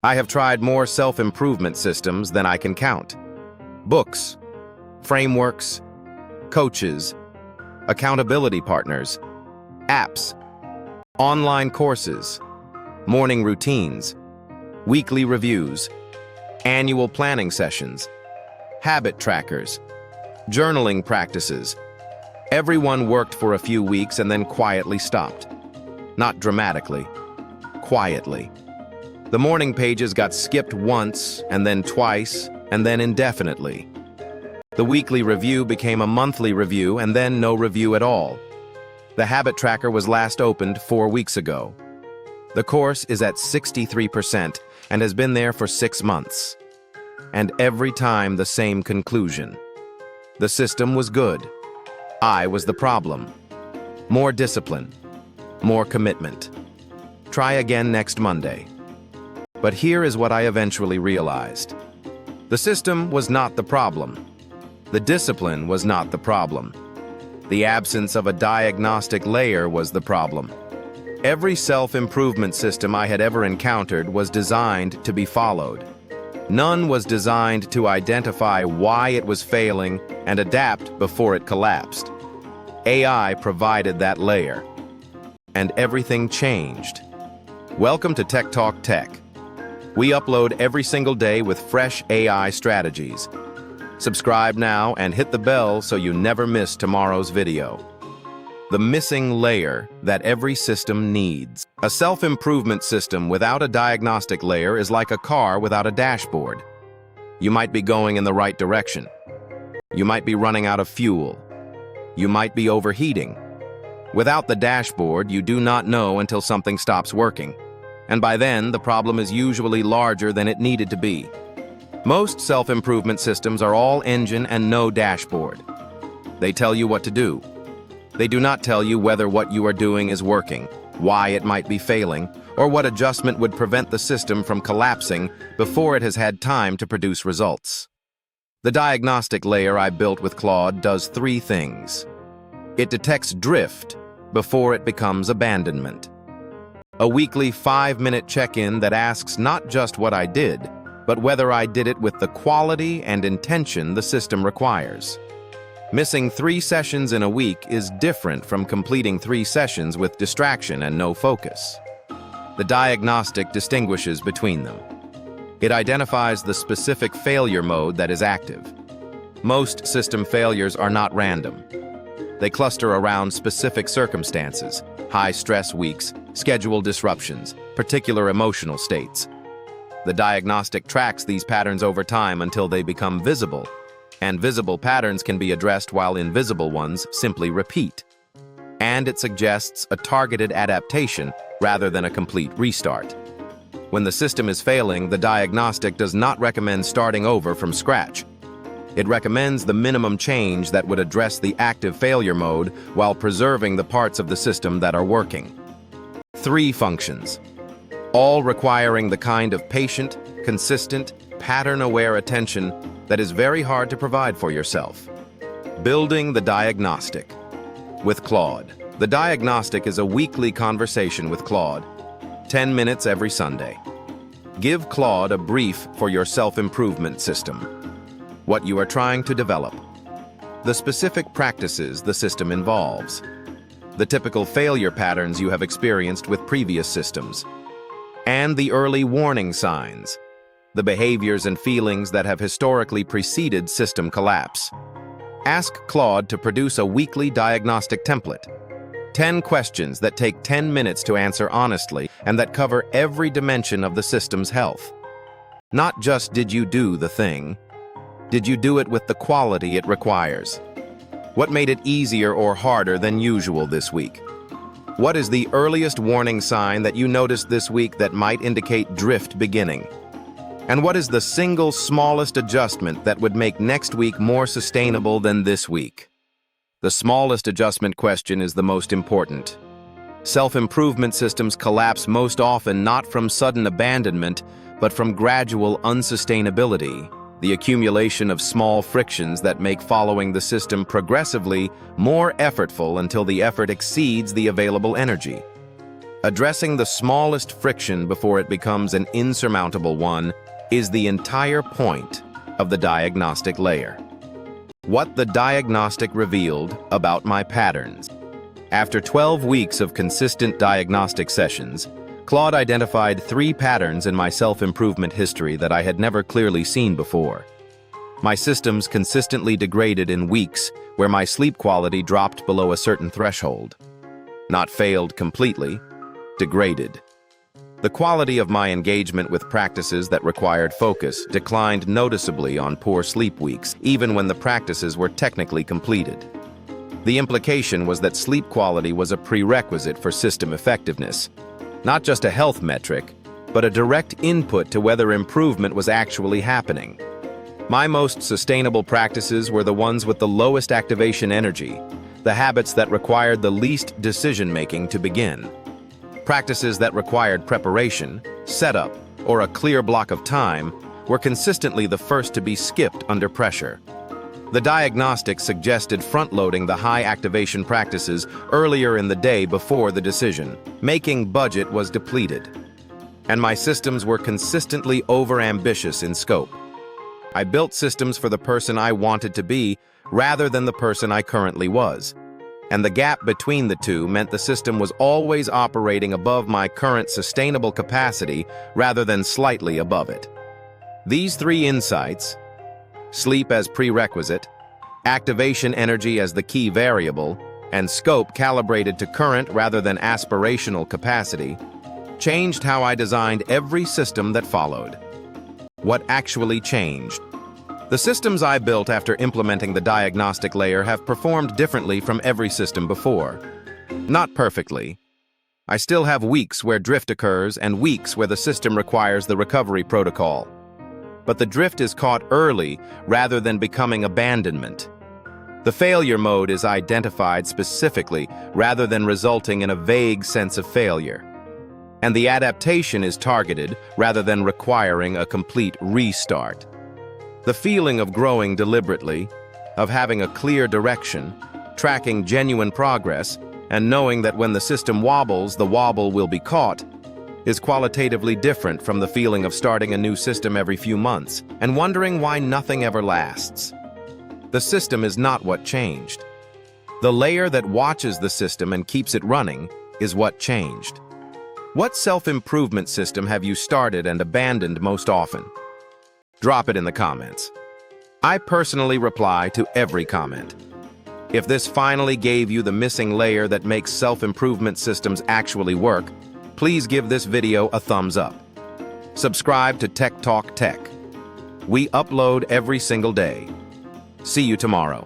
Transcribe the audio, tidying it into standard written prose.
I have tried more self-improvement systems than I can count. Books, frameworks, coaches, accountability partners, apps, online courses, morning routines, weekly reviews, annual planning sessions, habit trackers, journaling practices. Everyone worked for a few weeks and then quietly stopped. Not dramatically, quietly. The morning pages got skipped once, and then twice, and then indefinitely. The weekly review became a monthly review, and then no review at all. The habit tracker was last opened 4 weeks ago. The course is at 63% and has been there for 6 months. And every time the same conclusion. The system was good. I was the problem. More discipline. More commitment. Try again next Monday. But here is what I eventually realized. The system was not the problem. The discipline was not the problem. The absence of a diagnostic layer was the problem. Every self-improvement system I had ever encountered was designed to be followed. None was designed to identify why it was failing and adapt before it collapsed. AI provided that layer. And everything changed. Welcome to Tech Talk Tech. We upload every single day with fresh AI strategies. Subscribe now and hit the bell so you never miss tomorrow's video. The missing layer that every system needs. A self-improvement system without a diagnostic layer is like a car without a dashboard. You might be going in the right direction. You might be running out of fuel. You might be overheating. Without the dashboard, you do not know until something stops working. And by then, the problem is usually larger than it needed to be. Most self-improvement systems are all engine and no dashboard. They tell you what to do. They do not tell you whether what you are doing is working, why it might be failing, or what adjustment would prevent the system from collapsing before it has had time to produce results. The diagnostic layer I built with Claude does 3 things. It detects drift before it becomes abandonment. A weekly 5-minute check-in that asks not just what I did, but whether I did it with the quality and intention the system requires. Missing 3 sessions in a week is different from completing 3 sessions with distraction and no focus. The diagnostic distinguishes between them. It identifies the specific failure mode that is active. Most system failures are not random. They cluster around specific circumstances, high-stress weeks, schedule disruptions, particular emotional states. The diagnostic tracks these patterns over time until they become visible, and visible patterns can be addressed while invisible ones simply repeat. And it suggests a targeted adaptation rather than a complete restart. When the system is failing, the diagnostic does not recommend starting over from scratch. It recommends the minimum change that would address the active failure mode while preserving the parts of the system that are working. 3 functions, all requiring the kind of patient, consistent, pattern-aware attention that is very hard to provide for yourself. Building the diagnostic with Claude. The diagnostic is a weekly conversation with Claude, 10 minutes every Sunday. Give Claude a brief for your self-improvement system. What you are trying to develop. The specific practices the system involves. The typical failure patterns you have experienced with previous systems. And the early warning signs. The behaviors and feelings that have historically preceded system collapse. Ask Claude to produce a weekly diagnostic template. 10 questions that take 10 minutes to answer honestly and that cover every dimension of the system's health. Not just did you do the thing, did you do it with the quality it requires? What made it easier or harder than usual this week? What is the earliest warning sign that you noticed this week that might indicate drift beginning? And what is the single smallest adjustment that would make next week more sustainable than this week? The smallest adjustment question is the most important. Self-improvement systems collapse most often not from sudden abandonment, but from gradual unsustainability, the accumulation of small frictions that make following the system progressively more effortful until the effort exceeds the available energy. Addressing the smallest friction before it becomes an insurmountable one is the entire point of the diagnostic layer. What the diagnostic revealed about my patterns. After 12 weeks of consistent diagnostic sessions, Claude identified 3 patterns in my self-improvement history that I had never clearly seen before. My systems consistently degraded in weeks where my sleep quality dropped below a certain threshold. Not failed completely, degraded. The quality of my engagement with practices that required focus declined noticeably on poor sleep weeks, even when the practices were technically completed. The implication was that sleep quality was a prerequisite for system effectiveness, not just a health metric, but a direct input to whether improvement was actually happening. My most sustainable practices were the ones with the lowest activation energy, the habits that required the least decision-making to begin. Practices that required preparation, setup, or a clear block of time were consistently the first to be skipped under pressure. The diagnostic suggested front-loading the high-activation practices earlier in the day before the decision. Making budget was depleted, and my systems were consistently over-ambitious in scope. I built systems for the person I wanted to be rather than the person I currently was. And the gap between the two meant the system was always operating above my current sustainable capacity rather than slightly above it. These 3 insights, sleep as prerequisite, activation energy as the key variable, and scope calibrated to current rather than aspirational capacity, changed how I designed every system that followed. What actually changed? The systems I built after implementing the diagnostic layer have performed differently from every system before. Not perfectly. I still have weeks where drift occurs and weeks where the system requires the recovery protocol. But the drift is caught early rather than becoming abandonment. The failure mode is identified specifically rather than resulting in a vague sense of failure. And the adaptation is targeted rather than requiring a complete restart. The feeling of growing deliberately, of having a clear direction, tracking genuine progress, and knowing that when the system wobbles, the wobble will be caught, is qualitatively different from the feeling of starting a new system every few months and wondering why nothing ever lasts. The system is not what changed. The layer that watches the system and keeps it running is what changed. What self-improvement system have you started and abandoned most often? Drop it in the comments. I personally reply to every comment. If this finally gave you the missing layer that makes self-improvement systems actually work, please give this video a thumbs up. Subscribe to Tech Talk Tech. We upload every single day. See you tomorrow.